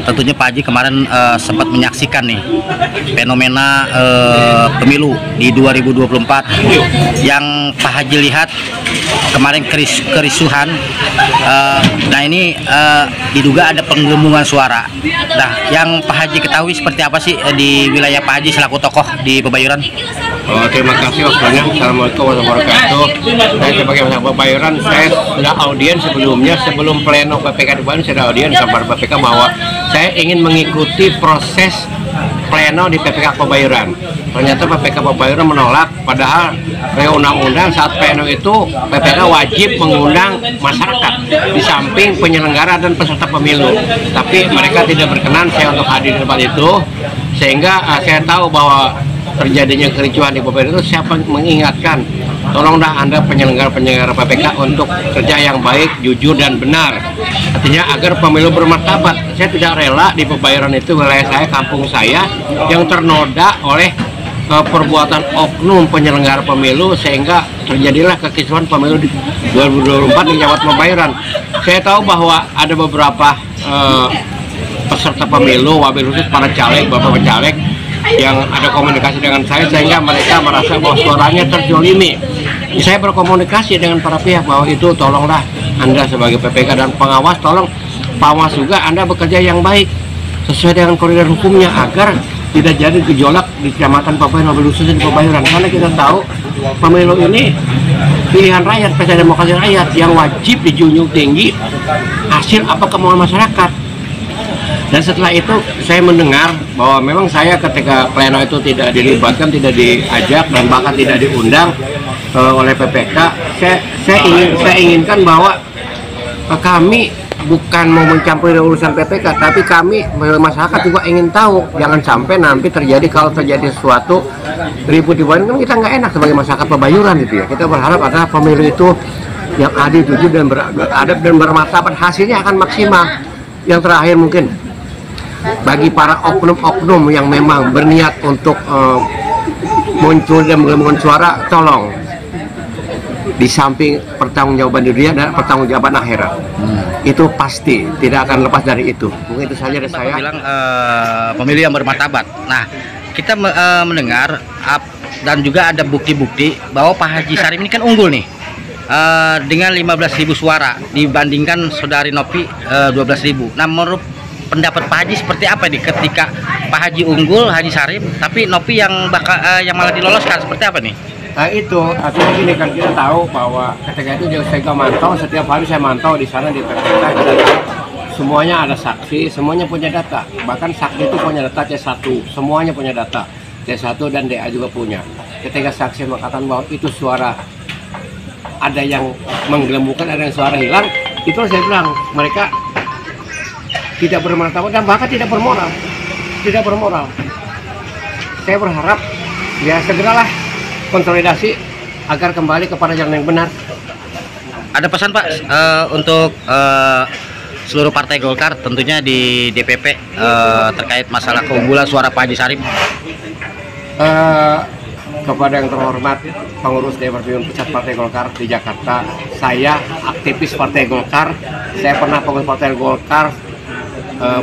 Tentunya Pak Haji kemarin sempat menyaksikan nih fenomena pemilu di 2024 yang Pak Haji lihat kemarin kerisuhan. Nah ini diduga ada penggelembungan suara. Nah yang Pak Haji ketahui seperti apa sih di wilayah Pak Haji selaku tokoh di Pebayuran? Terima kasih waktunya. Assalamualaikum warahmatullahi wabarakatuh. Saya sebagai masyarakat Pebayuran, saya sudah audien sebelumnya, sebelum pleno PPK di Bandung, saya sudah audien sama PPK bahwa saya ingin mengikuti proses pleno di PPK Pebayuran. Ternyata PPK Pebayuran menolak, padahal undang-undang saat pleno itu PPK wajib mengundang masyarakat di samping penyelenggara dan peserta pemilu. Tapi mereka tidak berkenan saya untuk hadir di tempat itu, sehingga saya tahu bahwa terjadinya kericuhan di Pebayuran itu. Saya mengingatkan, tolonglah Anda penyelenggara PPK untuk kerja yang baik, jujur dan benar. Artinya agar pemilu bermartabat. Saya tidak rela di Pebayuran itu, wilayah saya, kampung saya, yang ternoda oleh perbuatan oknum penyelenggara pemilu sehingga terjadilah kekisruhan pemilu di 2024 di Jawa Pebayuran. Saya tahu bahwa ada beberapa peserta pemilu, wabil khusus para caleg, bapak caleg yang ada komunikasi dengan saya sehingga mereka merasa bahwa suaranya terzolimi. Saya berkomunikasi dengan para pihak bahwa itu tolonglah Anda sebagai PPK dan pengawas, tolong pengawas juga Anda bekerja yang baik sesuai dengan koridor hukumnya agar tidak jadi gejolak di Kecamatan Pebayuran, wabil khusus di Pebayuran. Karena kita tahu pemilu ini pilihan rakyat, pesta demokrasi rakyat yang wajib dijunjung tinggi hasil apa kemauan masyarakat. Dan setelah itu saya mendengar bahwa memang saya ketika pleno itu tidak dilibatkan, tidak diajak dan bahkan tidak diundang oleh PPK. Saya inginkan bahwa kami bukan mau mencampuri urusan PPK, tapi kami masyarakat juga ingin tahu. Jangan sampai nanti terjadi, kalau terjadi sesuatu ribut di Bandung, kan kita nggak enak sebagai masyarakat Pebayuran gitu ya. Kita berharap adalah pemilu itu yang adil, jujur dan beradab dan bermartabat, hasilnya akan maksimal. Yang terakhir mungkin bagi para oknum-oknum yang memang berniat untuk muncul dan menggelembungkan suara, tolong di samping pertanggungjawaban di dunia dan pertanggungjawaban akhirat, itu pasti tidak akan lepas dari itu. Mungkin itu saja dari saya. Bilang pemilu yang bermartabat. Nah, kita mendengar dan juga ada bukti-bukti bahwa Pak Haji Sarim ini kan unggul nih dengan 15.000 suara dibandingkan saudari Nopi 12.000. Nah, menurut pendapat Pak Haji seperti apa nih ketika Pak Haji unggul, Haji Sarim, tapi Nopi yang malah diloloskan, seperti apa nih? Nah itu artinya gini kan, kita tahu bahwa ketika itu saya juga mantau, setiap hari saya mantau di sana di PPK, semuanya ada saksi, semuanya punya data, bahkan saksi itu punya data C1, semuanya punya data C1 dan DA juga punya. Ketika saksi mengatakan bahwa itu suara ada yang menggelembungkan, ada yang suara hilang, itu saya bilang mereka tidak bermartabat dan bahkan tidak bermoral, Saya berharap ya segeralah konsolidasi agar kembali kepada jalan yang benar. Ada pesan Pak untuk seluruh partai Golkar, tentunya di DPP terkait masalah keunggulan suara Pak Haji Sarim? Kepada yang terhormat pengurus Dewan Pimpinan Pusat Partai Golkar di Jakarta, saya aktivis Partai Golkar, saya pernah pengurus Partai Golkar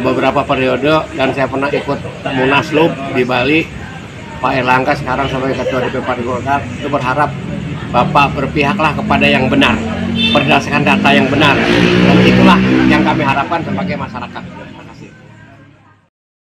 beberapa periode dan saya pernah ikut Munaslup di Bali. Pak Erlangga sekarang sebagai Ketua DPP Partai Golkar itu berharap Bapak berpihaklah kepada yang benar, berdasarkan data yang benar, dan itulah yang kami harapkan sebagai masyarakat. Terima kasih.